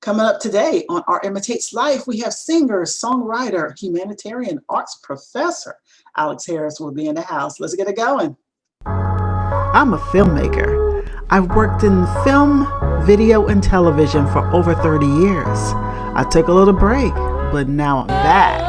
Coming up today on Art Imitates Life, we have singer, songwriter, humanitarian arts professor. Alex Harris will be in the house. Let's get it going. I'm a filmmaker. I've worked in film, video, and television for over 30 years. I took a little break, but now I'm back.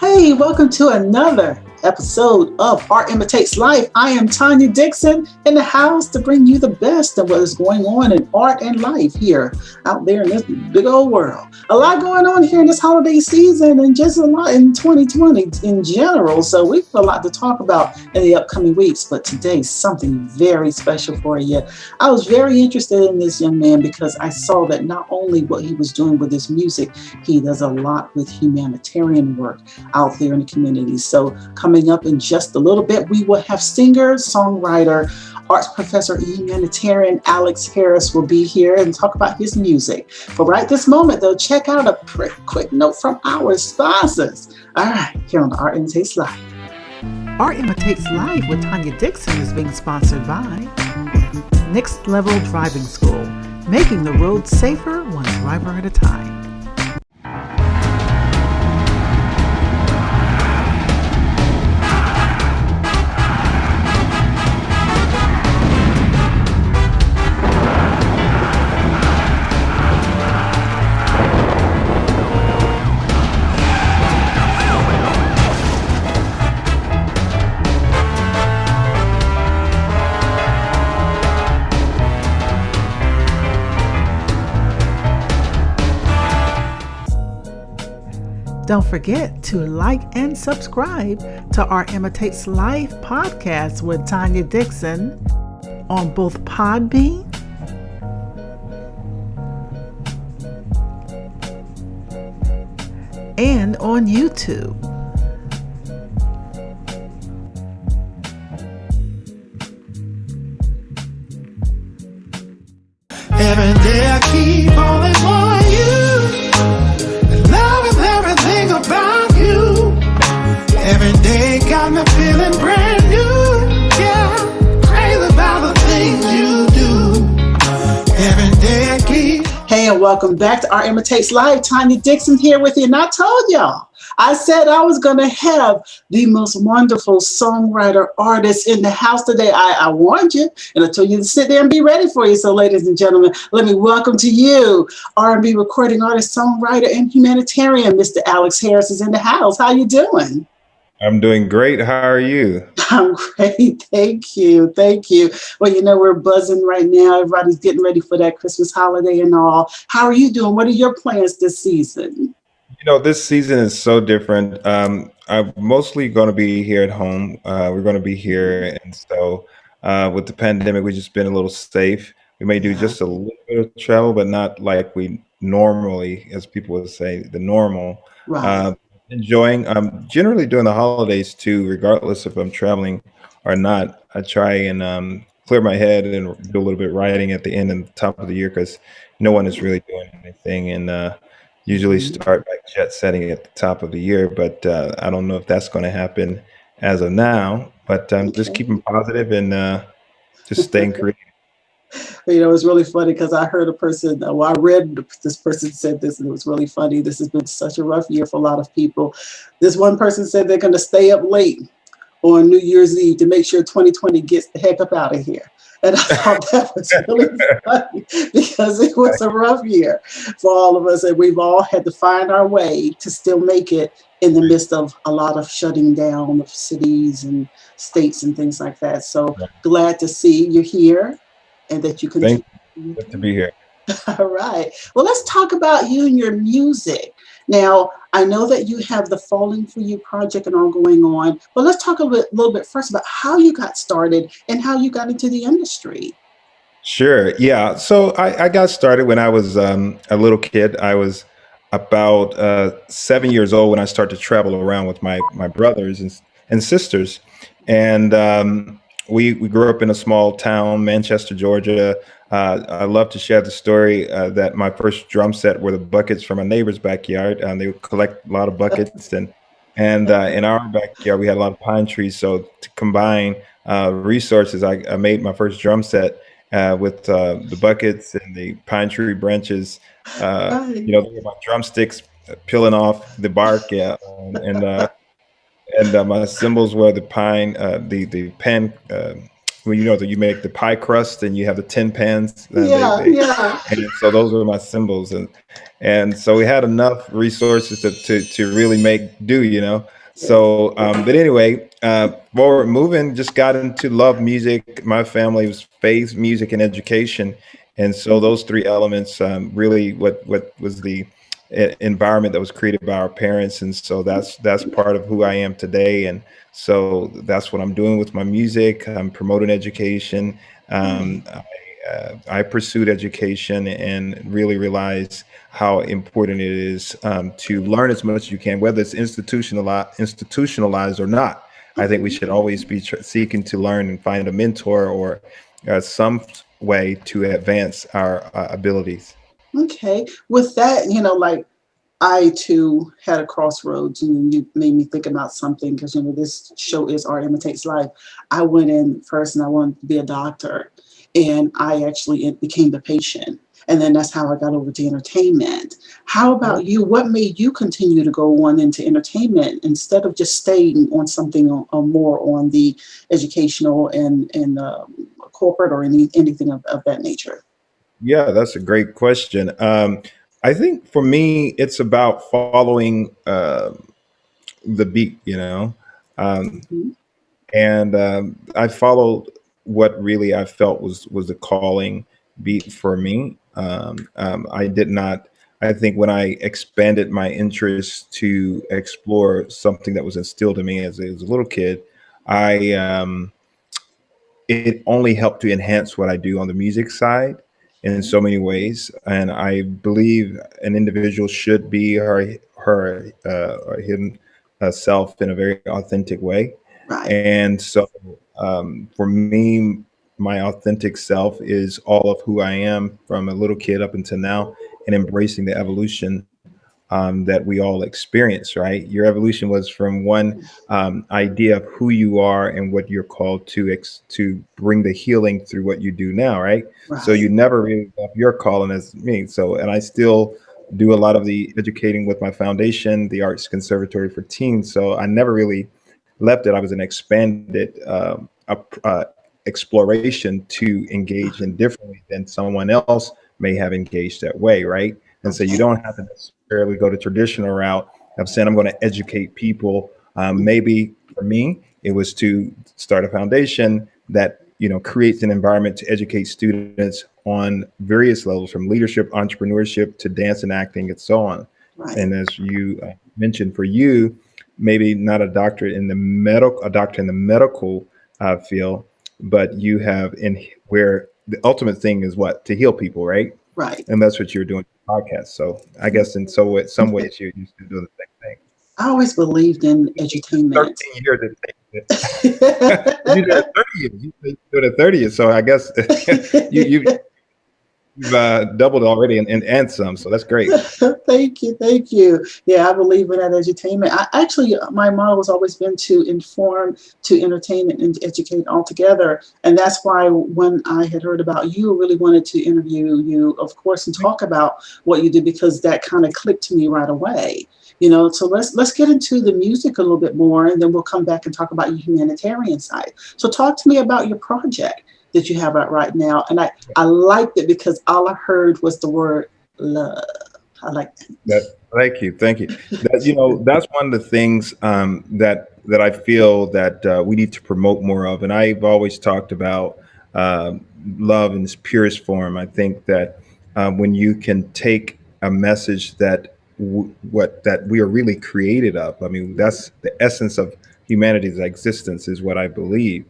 Hey, welcome to another episode of Art Imitates Life. I am Tanya Dixon in the house to bring you the best of what is going on in art and life here out there in this big old world. A lot going on here in this holiday season and just a lot in 2020 in general. So we have a lot to talk about in the upcoming weeks, but today's something very special for you. I was very interested in this young man because I saw that not only what he was doing with his music, he does a lot with humanitarian work out there in the community. So coming up in just a little bit, we will have singer, songwriter, arts professor, humanitarian Alex Harris will be here and talk about his music. But right this moment, though, check out a quick note from our sponsors. All right, here on the Art Imitates Life. Art Imitates Life with Tanya Dixon is being sponsored by Next Level Driving School, making the road safer one driver at a time. Don't forget to like and subscribe to our Imitates Life podcast with Tanya Dixon on both Podbean and on YouTube. Every day I keep falling for you. About you, every day got me feeling brand new. Yeah, crazy about the things you do. Every day I keep. Hey, and welcome back to Art Imitates Live. Tanya Dixon here with you, and I told y'all, I said I was going to have the most wonderful songwriter artist in the house today. I warned you, and I told you to sit there and be ready for you. So, ladies and gentlemen, let me welcome to you R&B recording artist, songwriter, and humanitarian, Mr. Alex Harris is in the house. How you doing? I'm doing great. How are you? I'm great. Thank you. Thank you. Well, you know, we're buzzing right now. Everybody's getting ready for that Christmas holiday and all. How are you doing? What are your plans this season? You know, this season is so different. I'm mostly going to be here at home. We're going to be here. And so with the pandemic, we've just been a little safe. We may do just a little bit of travel, but not like we normally, as people would say, the normal. Right. Enjoying, generally during the holidays too, regardless if I'm traveling or not. I try and clear my head and do a little bit of writing at the end and the top of the year because no one is really doing anything. And usually start by jet setting at the top of the year, but I don't know if that's going to happen as of now. But just keeping positive and just staying creative. You know, it's really funny because I heard a person, I read this person said this, and it was really funny. This has been such a rough year for a lot of people. This one person said they're going to stay up late on New Year's Eve to make sure 2020 gets the heck up out of here. And I thought that was really funny because it was a rough year for all of us. And we've all had to find our way to still make it in the midst of a lot of shutting down of cities and states and things like that. So glad to see you here and that you Thank continue. you. Good to be here. All right. Well, let's talk about you and your music. Now, I know that you have the Falling for You project and all going on, but let's talk little bit first about how you got started and how you got into the industry. Sure. Yeah. So I got started when I was a little kid. I was about 7 years old when I started to travel around with my brothers and sisters. And we grew up in a small town, Manchester, Georgia. I love to share the story that my first drum set were the buckets from a neighbor's backyard. They would collect a lot of buckets, and in our backyard we had a lot of pine trees. So to combine resources, I made my first drum set with the buckets and the pine tree branches. Right. There were my drumsticks peeling off the bark, yeah, and my cymbals were the pine, the pan. Well, that you make the pie crust and you have the tin pans. Yeah, yeah. And so those were my cymbals, and so we had enough resources to really make do. So, but anyway, forward moving, just got into love music. My family was faith, music, and education, and so those three elements really what was the environment that was created by our parents, and so that's part of who I am today. And so that's what I'm doing with my music. I'm promoting education. Right. I pursued education and really realized how important it is to learn as much as you can, whether it's institutionalized or not. I think we should always be seeking to learn and find a mentor or some way to advance our abilities. Okay. With that, like I too had a crossroads, and you made me think about something because this show is Art Imitates Life. I went in first, and I wanted to be a doctor, and I actually became the patient, and then that's how I got over to entertainment. How about you? What made you continue to go on into entertainment instead of just staying on something more on the educational and corporate or anything of that nature? Yeah, that's a great question. I think for me, it's about following the beat, Mhm. and I followed what really I felt was the calling beat for me. I did not. I think when I expanded my interest to explore something that was instilled in me as a little kid, I it only helped to enhance what I do on the music side in so many ways. And I believe an individual should be her hidden self in a very authentic way. Right. And so for me, my authentic self is all of who I am from a little kid up until now, and embracing the evolution that we all experience, right? Your evolution was from one idea of who you are and what you're called to bring the healing through what you do now, right? So you Right. never really left your calling as me. So, and I still do a lot of the educating with my foundation, the Arts Conservatory for Teens. So I never really left it. I was an expanded exploration to engage in differently than someone else may have engaged that way, right? And so you Okay. don't have to necessarily go the traditional route of saying I'm going to educate people. Maybe for me, it was to start a foundation that creates an environment to educate students on various levels, from leadership, entrepreneurship to dance and acting, and so on. Right. And as you mentioned, for you, maybe not a doctor in the medical field, but you have in where the ultimate thing is what to heal people, right? Right. And that's what you're doing with the podcast. So I guess in some ways you're used to doing the same thing. I always believed in It's edutainment. 13 years you did it 30 years. You did it 30 years. So I guess you've doubled already and some. So that's great. Thank you, thank you. Yeah, I believe in that edutainment. I actually, my model has always been to inform, to entertain, and educate altogether. And that's why when I had heard about you, I really wanted to interview you, of course, and talk about what you do because that kind of clicked to me right away. So let's get into the music a little bit more, and then we'll come back and talk about your humanitarian side. So talk to me about your project, that you have out right now. And I liked it because all I heard was the word love. I like That thank you. That that's one of the things that I feel that we need to promote more of, and I've always talked about um, love in its purest form. I think that when you can take a message that what that we are really created of. I mean, that's the essence of humanity's existence, is what I believe.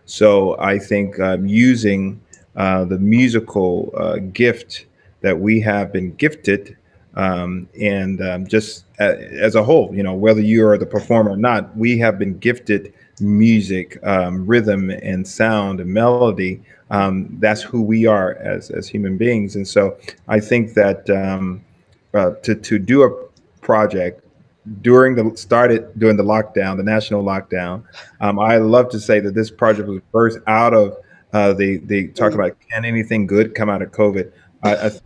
So I think using the musical gift that we have been gifted, and just as a whole, whether you are the performer or not, we have been gifted music, rhythm, and sound and melody. That's who we are as human beings, and so I think that to do a project during the lockdown, the national lockdown. I love to say that this project was birthed out of the talk it. about, can anything good come out of COVID. I think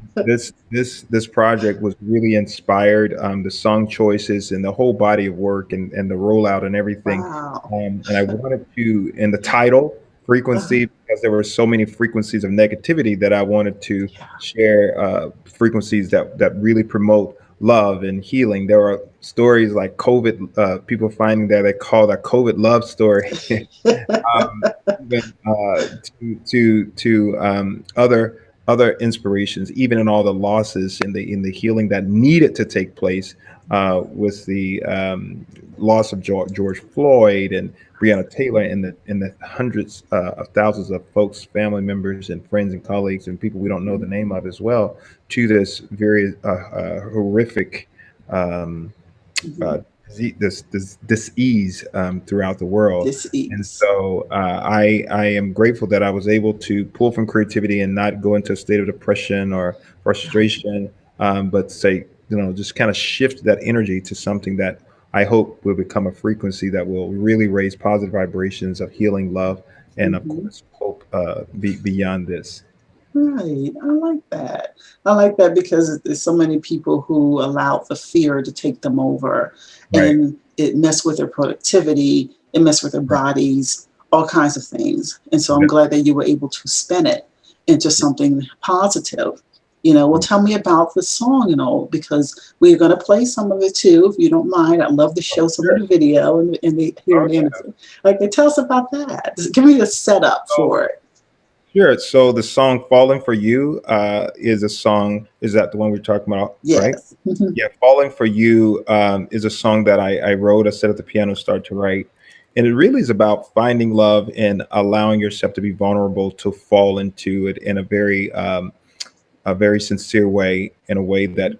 this project was really inspired. The song choices and the whole body of work and the rollout and everything. Wow. And I wanted to, in the title, Uh-huh. frequency, because there were so many frequencies of negativity, that I wanted to share frequencies that really promote love and healing. There are stories like COVID, people finding that they call that COVID love story. Even to other inspirations, even in all the losses in the healing that needed to take place with the loss of George Floyd and Breonna Taylor, and the hundreds of thousands of folks, family members, and friends and colleagues, and people we don't know the name of as well, to this very horrific um, uh, Mhm. this ease throughout the world. This And is so I am grateful that I was able to pull from creativity and not go into a state of depression or right. frustration, but say, just kind of shift that energy to something that I hope will become a frequency that will really raise positive vibrations of healing, love, and of Hmm. course hope beyond this. Right. I like that. I like that because there's so many people who allow the fear to take them over, Right. and it mess with their productivity, it mess with their Right. bodies, all kinds of things. And so I'm Yeah. glad that you were able to spin it into something positive. Well, tell me about the song and all, because we're going to play some of it too, if you don't mind. I'd love to Oh, show some of sure. the video and hear Oh, the yeah. interview. Like, tell us about that. Just give me a setup So for it. Sure. So the song "Falling for You" is a song. Is that the one we're talking about? Right. Yes. Yeah. "Falling for You" is a song that I wrote. I sat at the piano, started to write, and it really is about finding love and allowing yourself to be vulnerable, to fall into it in a very sincere way, in a way that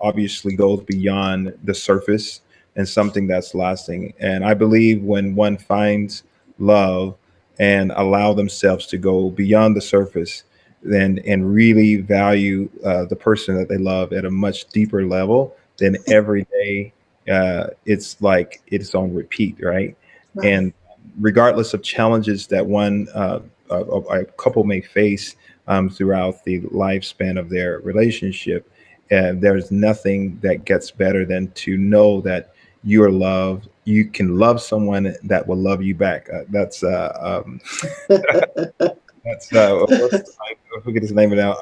obviously goes beyond the surface and something that's lasting. And I believe when one finds love and allow themselves to go beyond the surface, then and really value the person that they love at a much deeper level, then every day it's like it's on repeat, right? Right. And regardless of challenges that a couple may face throughout the lifespan of their relationship, there's nothing that gets better than to know that you are loved. You can love someone that will love you back. That's I forget his name now.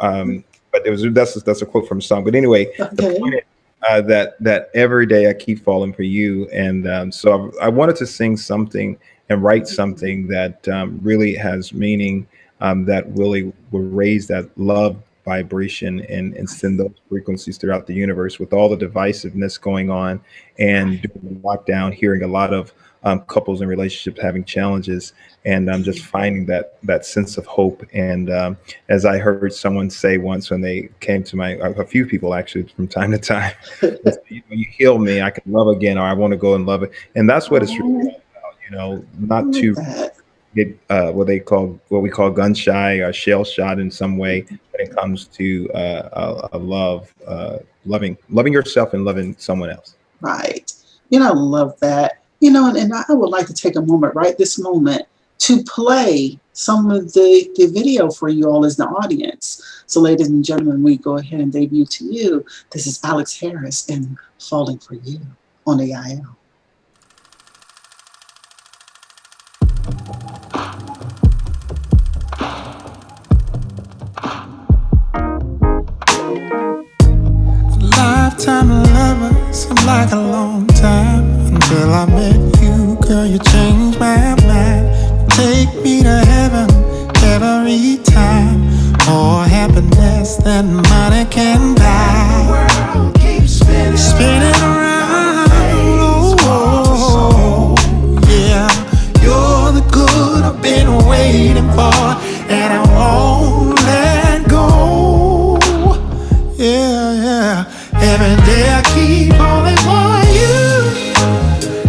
But it was that's a quote from a song. But anyway, the Okay. point is that every day I keep falling for you, and so I wanted to sing something and write something that really has meaning, that really will raise that love vibration and send those frequencies throughout the universe with all the divisiveness going on, and Right. during the lockdown, hearing a lot of couples and relationships having challenges, and just finding that sense of hope. And as I heard someone say once when they came to a few people actually from time to time, they say, you heal me, I can love again, or I want to go and love it. And that's what it's really Oh, all about, I not like to that. get what we call gun shy or shell shot in some way when it comes to a love, loving yourself and loving someone else. Right. I love that. And I would like to take a moment right this moment to play some of the video for you all as the audience. So, ladies and gentlemen, we go ahead and debut to you. This is Alex Harris and Falling for You on AIL. time to love her seemed like a long time until I met you, girl. You changed my mind. You take me to heaven every time. More happiness than money can buy. The world keeps spinning around. Oh, yeah. You're the good I've been waiting for, and I won't let go. Yeah, yeah. Every day I keep falling for you.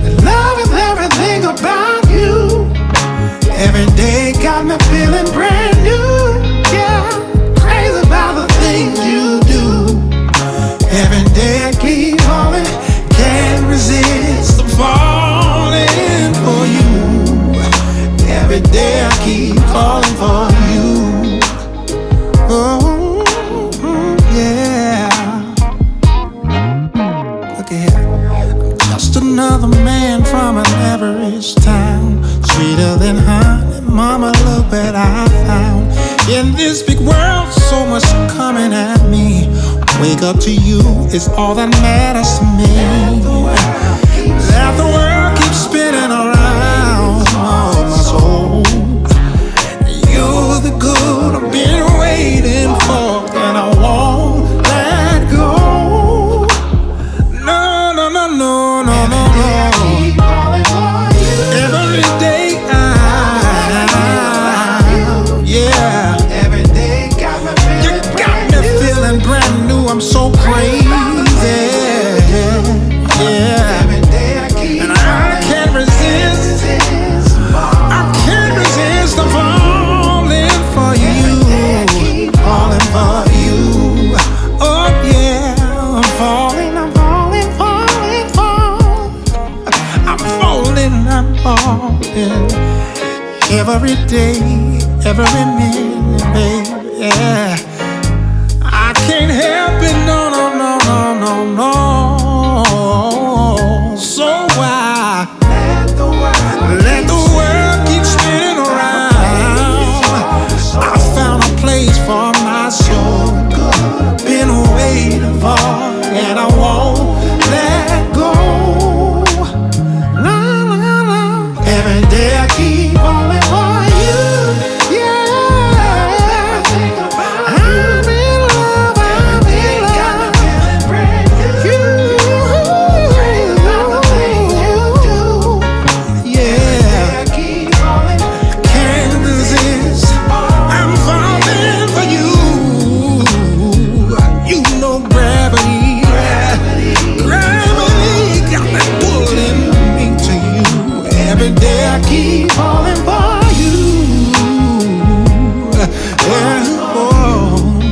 And love is everything about you. Every day got me feeling brand new. Yeah, crazy about the things you do. Every day I keep falling, can't resist the falling for you. Every day I keep falling for you. Oh, yeah. Look at here. Just another man from an average town. Sweeter than honey, mama, look what I found. In this big world, so much coming at me. Wake up to you is all that matters to me. Let the world keep spinning around, oh, my soul. You're the good I've been waiting for, and I won't let go. No, no, no, no, no, no, no. Every day yeah. Every day you got me feeling brand new. I'm so crazy. Yeah. And I can't resist. I can't resist. I'm falling for you. Falling for you. Oh yeah. I'm falling. I'm falling, falling, falling. I'm falling. I'm falling. Every day, every minute, baby, yeah. I can't help it, no, no, no, no, no, no. So why let the world keep spinning around? I found a place for my soul, been waiting for, and I won't let go. No, no, no. Every day I keep falling for you. Yeah, I'm in love, I'm in love. You, yeah, can't resist. I'm falling for you. You know gravity, gravity got me pulling me to you. Every day I keep falling for you. Yeah, oh,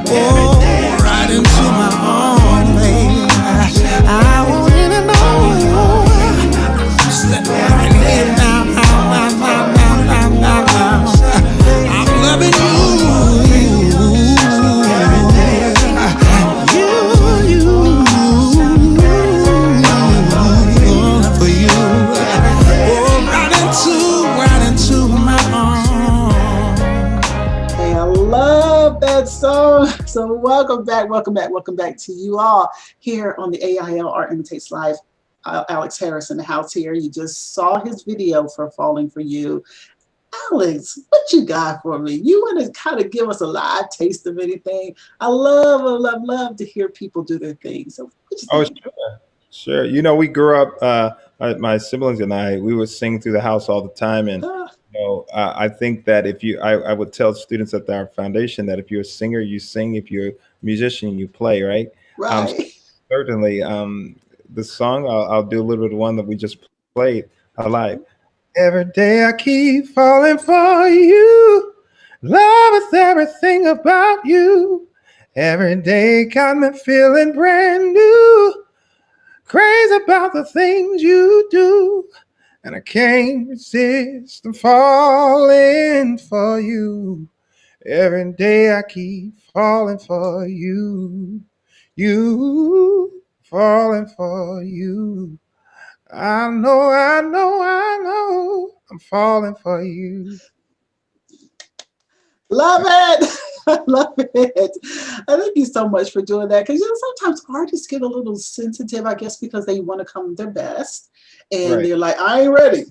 oh, right into my arms, baby. I want you to know I'm stepping right in now, now. I'm loving you, for you. Oh, right into my arms. Hey, I love that song. So welcome back, welcome back, welcome back to you all here on the AIL Art Imitates Life. Alex Harris in the house here. You just saw his video for Falling for You. Alex, what you got for me? You want to kind of give us a live taste of anything? I love to hear people do their thing. So what you Oh, think? sure. Sure. We grew up, my siblings and we would sing through the house all the time. And, Uh, I think that if I would tell students at our foundation that if you're a singer, you sing. If you're a musician, you play, right? So right. certainly, the song, I'll do a little bit of one that we just played alive. Every day I keep falling for you. Love is everything about you. Every day got me feeling brand new. Crazy about the things you do. And I can't resist. I'm falling for you. Every day I keep falling for you. You, falling for you. I know. I'm falling for you. Love it. I love it. I thank you so much for doing that because sometimes artists get a little sensitive, I guess, because they want to come their best, and Right. they're like, "I ain't ready."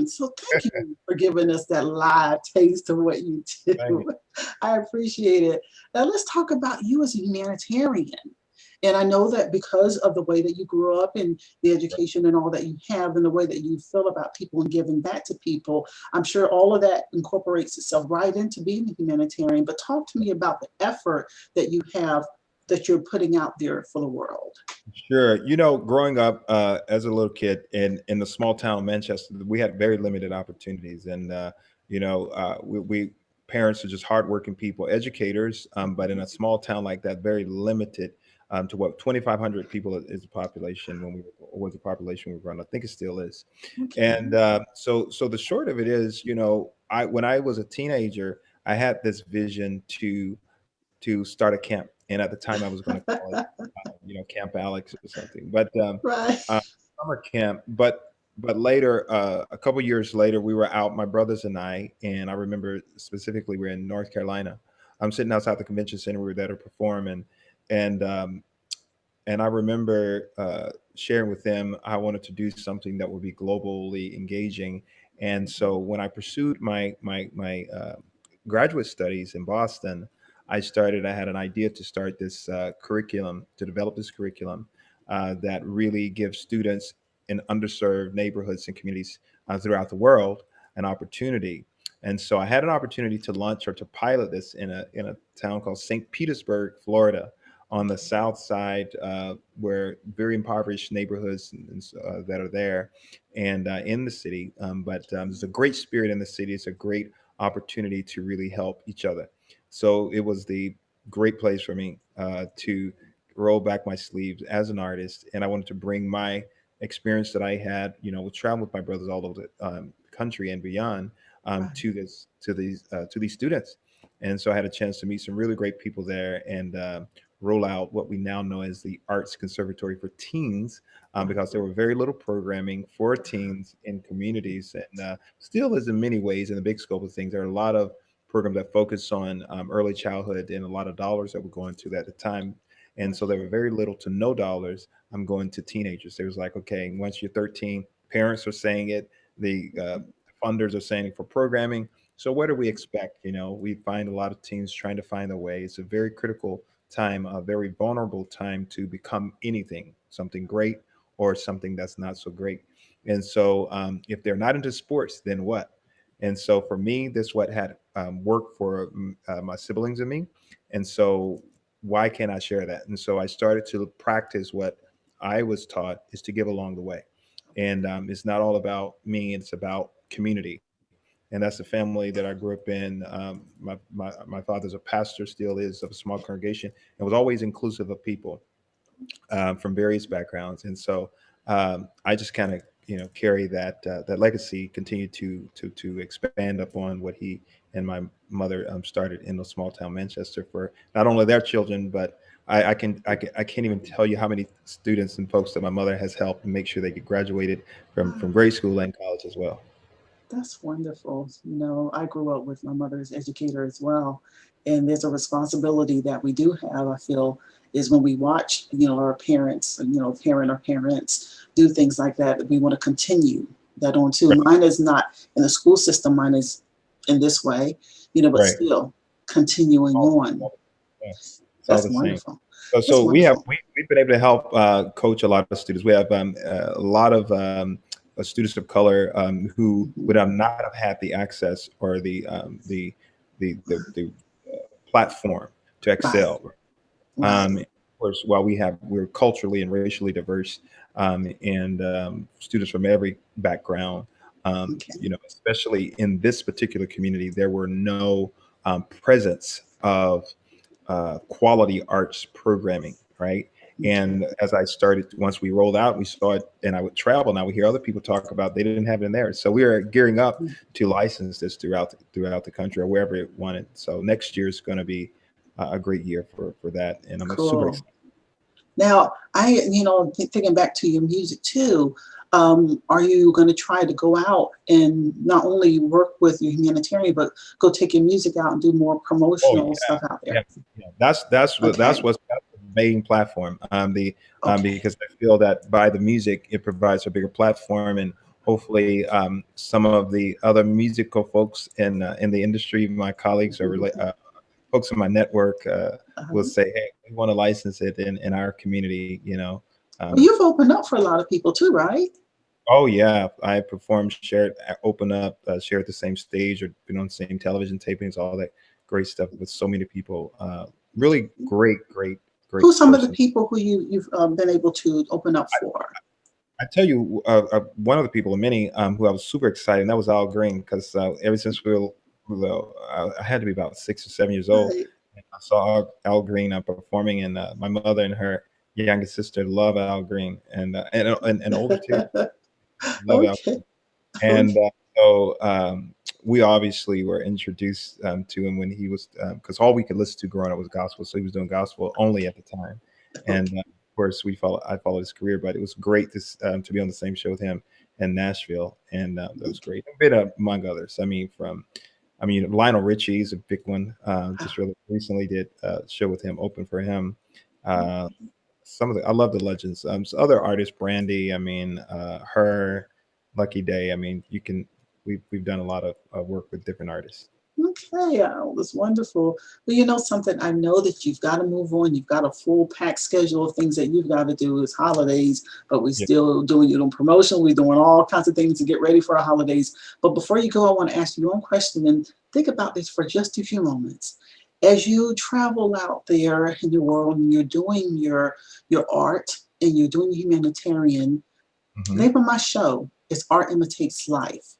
So thank you for giving us that live taste of what you Thank you. do. I appreciate it. Now let's talk about you as a humanitarian. And I know that because of the way that you grew up and the education and all that you have and the way that you feel about people and giving back to people, I'm sure all of that incorporates itself right into being a humanitarian. But talk to me about the effort that you have that you're putting out there for the world. Sure. Growing up as a little kid in the small town of Manchester, we had very limited opportunities, and we parents are just hardworking people, educators, but in a small town like that, very limited to what 2,500 people is the population when we was the population we run. I think it still is, Okay. and so the short of it is, I when I was a teenager, I had this vision to start a camp, and at the time I was going to call it Camp Alex or something. Right. Uh, summer camp. But later, a couple years later, we were out, my brothers and I remember specifically we are in North Carolina. I'm sitting outside the convention center. We were there to perform, and and I remember sharing with them I wanted to do something that would be globally engaging. And so when I pursued my graduate studies in Boston, I had an idea to start this curriculum, to develop this curriculum that really gives students in underserved neighborhoods and communities throughout the world an opportunity. And so I had an opportunity to launch or to pilot this in a town called St. Petersburg, Florida, on the south side, where very impoverished neighborhoods that are there, and in the city. But there's a great spirit in the city. It's a great opportunity to really help each other. So it was the great place for me to roll back my sleeves as an artist, and I wanted to bring my experience that I had, with traveling with my brothers all over the country and beyond, Right. to these students. And so I had a chance to meet some really great people there, and roll out what we now know as the Arts Conservatory for Teens, because there were very little programming for teens in communities, and still is in many ways in the big scope of things. There are a lot of programs that focus on early childhood, and a lot of dollars that were going to that at the time. And so there were very little to no dollars. I'm going to teenagers. It was like, okay, once you're 13, parents are saying it, the funders are saying it for programming. So what do we expect? We find a lot of teens trying to find their way. It's a very critical time, a very vulnerable time to become anything, something great or something that's not so great. And so if they're not into sports, then what? And so for me, this what had worked for my siblings and me. And so why can't I share that? And so I started to practice what I was taught is to give along the way. And it's not all about me, it's about community. And that's the family that I grew up in. My father's a pastor, still is, of a small congregation, and was always inclusive of people from various backgrounds. And so I just kind of carry that legacy, continue to expand upon what he and my mother started in the small town Manchester for not only their children, but I can't even tell you how many students and folks that my mother has helped make sure they get graduated from Wow. grade school and college as well. That's wonderful. I grew up with my mother's educator as well. And there's a responsibility that we do have, I feel, is when we watch, our parents, parent or parents do things like that we want to continue that on too. Right, Mine is not in the school system, mine is in this way, but right. still continuing All, on. yeah, it's all That's the same. wonderful. So, That's so wonderful. we've been able to help coach a lot of students. We have a lot of students of color who Mhm. would have not have had the access or the platform to Right, excel. right. Of course, while we're culturally and racially diverse, and students from every background, Okay. especially in this particular community, there were no presence of quality arts programming, right? Okay. And as I started, once we rolled out, we saw it, and I would travel. Now we hear other people talk about they didn't have it in there, so we are gearing up to license this throughout the country or wherever it wanted. So next year is going to be a great year for that, and I'm super Cool. excited. Now, thinking back to your music too, Are you going to try to go out and not only work with your humanitarian, but go take your music out and do more Oh promotional yeah, stuff out there? yeah, yeah. Okay. That's the main platform. Okay. Because I feel that by the music, it provides a bigger platform, and hopefully, some of the other musical folks in the industry, my colleagues or folks in my network, will Uh-huh. say, "Hey, we want to license it in our community." You know. Well, Um, you've opened up for a lot of people too, right? oh yeah, I performed, shared, open up, shared the same stage, or been on the same television tapings, all that great stuff with so many people. Really great Who's some of the person. people who you've been able to open up for? I tell you, one of the people, many, who I was super excited, and that was Al Green, because ever since I had to be about 6 or 7 years old, Right. and I saw Al Green performing, and my mother and her youngest sister love Al Green, and older too, love Al. Okay. And Okay. we obviously were introduced to him when he was, because all we could listen to growing up was gospel, so he was doing gospel only at the time. And Okay. of course, I followed his career, but it was great to be on the same show with him in Nashville, and that was great. A bit among others. I mean, Lionel Richie is a big one. Just really recently did a show with him, open for him. Uh, some of the I love the legends. So other artists, Brandy. Her, Lucky Day. We've done a lot of work with different artists. Okay, oh, that's wonderful. Well, you know something, I know that you've got to move on. You've got a full packed schedule of things that you've got to do. It's holidays, but we're Yeah, still doing your own promotion. We're doing all kinds of things to get ready for our holidays. But before you go, I want to ask you one question and think about this for just a few moments. As you travel out there in the world and you're doing your art and you're doing humanitarian, hmm, name of my show is Art Imitates Life.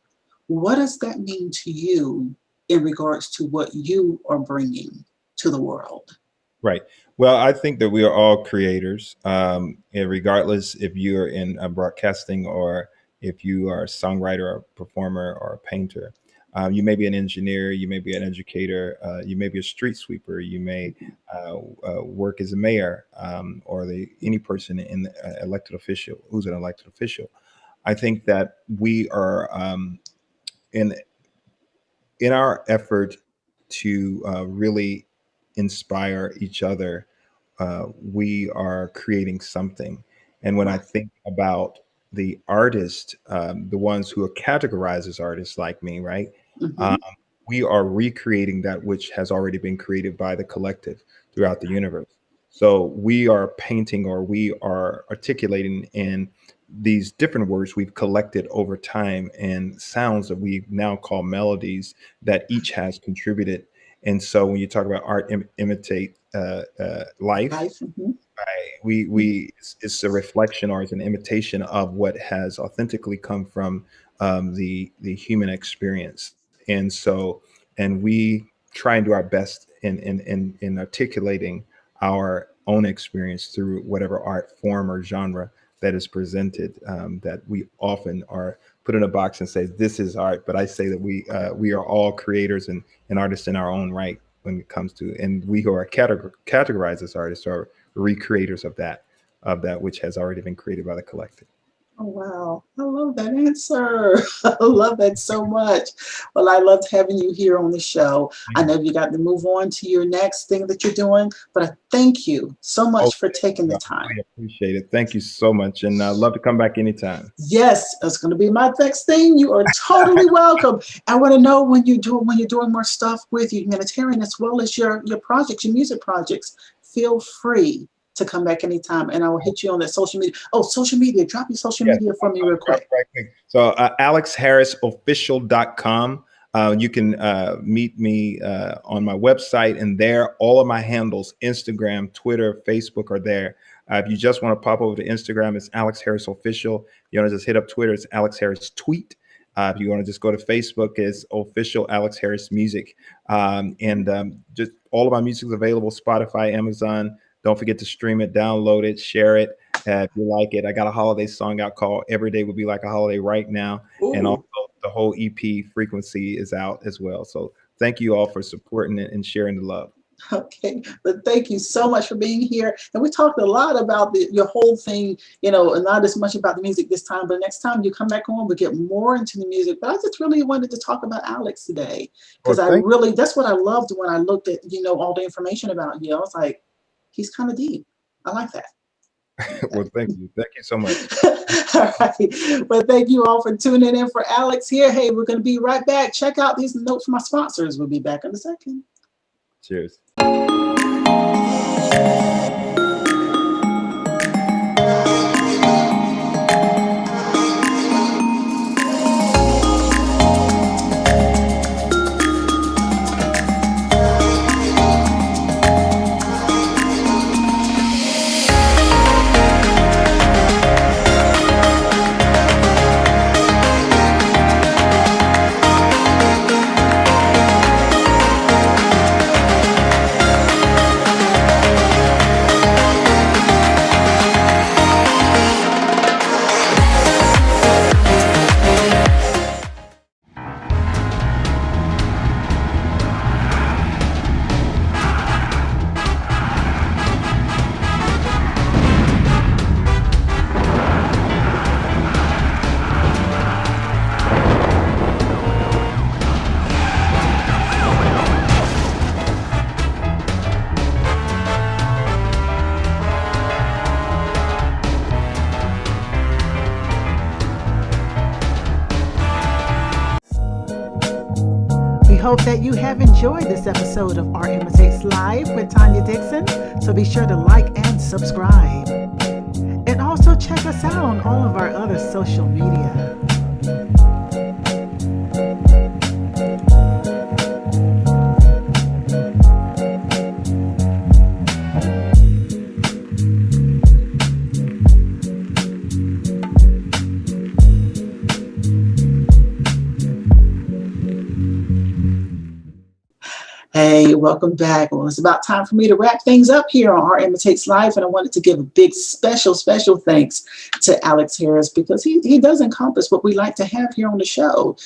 What does that mean to you in regards to what you are bringing to the world? right. Well, I think that we are all creators, and regardless if you're in broadcasting, or if you are a songwriter or a performer or a painter. You may be an engineer, you may be an educator, you may be a street sweeper, you may work as a mayor, or any person in the, elected official who's an elected official. I think that we are, in our effort to really inspire each other, we are creating something. And when I Right. think about the artist, the ones who are categorized as artists like me, right? Um, Mm-hmm. we are recreating that which has already been created by the collective throughout the universe. So we are painting, or we are articulating in these different words we've collected over time, and sounds that we now call melodies, that each has contributed. And so when you talk about art imitate life, Life. Mm-hmm. we it's a reflection, or it's an imitation of what has authentically come from the human experience. And we try and do our best in articulating our own experience through whatever art form or genre that is presented. That we often are put in a box and say this is art, but I say that we are all creators and artists in our own right when it comes to, and we who are categorized as artists are recreators of that which has already been created by the collective. Oh, wow. I love that answer. I love that so much. Well, I loved having you here on the show. I know you got to move on to your next thing that you're doing, but I thank you so Oh, much for thank taking you. the I time. really appreciate it. Thank you so much, and I'd love to come back anytime. Yes, that's going to be my next thing. You are totally welcome. I want to know when you're doing more stuff with your humanitarian as well as your projects, your music projects. Feel free to come back anytime, and I will hit you on that social media. Oh, social media! Drop your social Yes, media for me I'll real drop quick. it right quick. So alexharrisofficial.com. You can meet me on my website, and there all of my handles, Instagram, Twitter, Facebook, are there. If you just want to pop over to Instagram, it's Alex Harris Official. You want to just hit up Twitter, it's Alex Harris Tweet. If you want to just go to Facebook, it's Official Alex Harris Music. And just all of my music is available, Spotify, Amazon. Don't forget to stream it, download it, share it. If you like it, I got a holiday song out called "Every Day Would Be Like a Holiday" right now, and also Ooh. the whole EP "Frequency" is out as well. So thank you all for supporting it and sharing the love. Okay, but thank you so much for being here. And we talked a lot about your whole thing, and not as much about the music this time, but next time you come back on, we'll get more into the music. But I just really wanted to talk about Alex today because Well, thank that's what I loved when I looked at, all the information about you. I was like, he's kind of deep. I like that. well, thank you. Thank you so much. All right. Well, thank you all for tuning in for Alex here. Hey, we're going to be right back. Check out these notes from my sponsors. We'll be back in a second. Cheers. We hope that you have enjoyed this episode of Art Imitates Live with Tanya Dixon. So be sure to like and subscribe. And also check us out on all of our other social media. Hey, welcome back. Well, it's about time for me to wrap things up here on Art Imitates Life. And I wanted to give a big special thanks to Alex Harris because he does encompass what we like to have here on the show.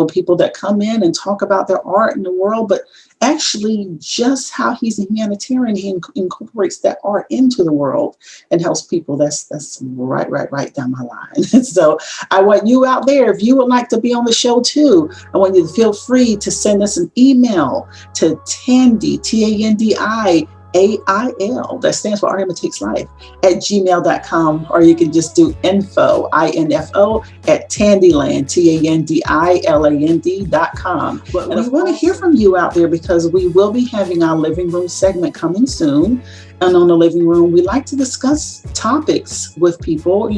People that come in and talk about their art in the world, but actually just how he's a humanitarian. He incorporates that art into the world and helps people. That's right down my line. So I want you out there, if you would like to be on the show too, I want you to feel free to send us an email to Tandy, TANDIAIL, that stands for Art Imitates Life, at gmail.com, or you can just do info at Tandyland, TANDILAND.com. And we want to hear from you out there because we will be having our living room segment coming soon. And on the living room, we like to discuss topics with people.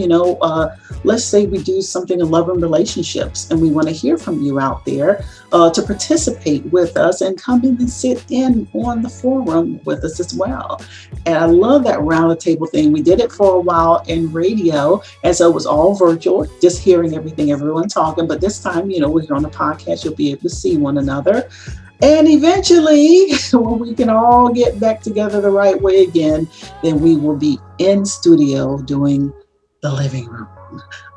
Let's say we do something in love and relationships, and we want to hear from you out there to participate with us and come in and sit in on the forum with us as well. And I love that round the table thing. We did it for a while in radio, and so it was all virtual, just hearing everyone talking. But this time, we're here on the podcast. You'll be able to see one another. And eventually, when we can all get back together the right way again, then we will be in studio doing the living room.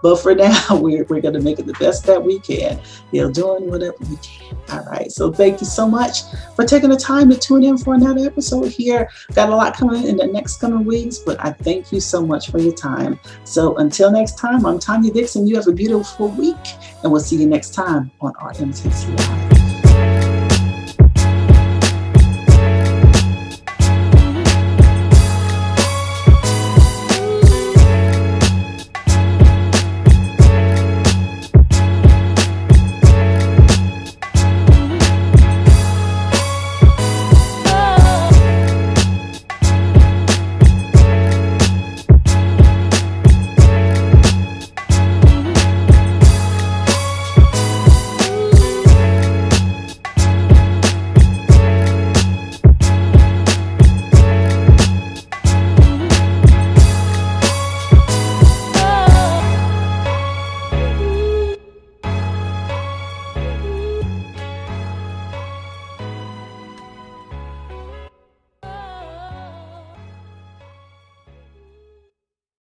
But for now, we're going to make it the best that we can, doing whatever we can. All right. So thank you so much for taking the time to tune in for another episode here. Got a lot coming in the next coming weeks, but I thank you so much for your time. So until next time, I'm Tanya Dixon. You have a beautiful week, and we'll see you next time on Art Imitates Live.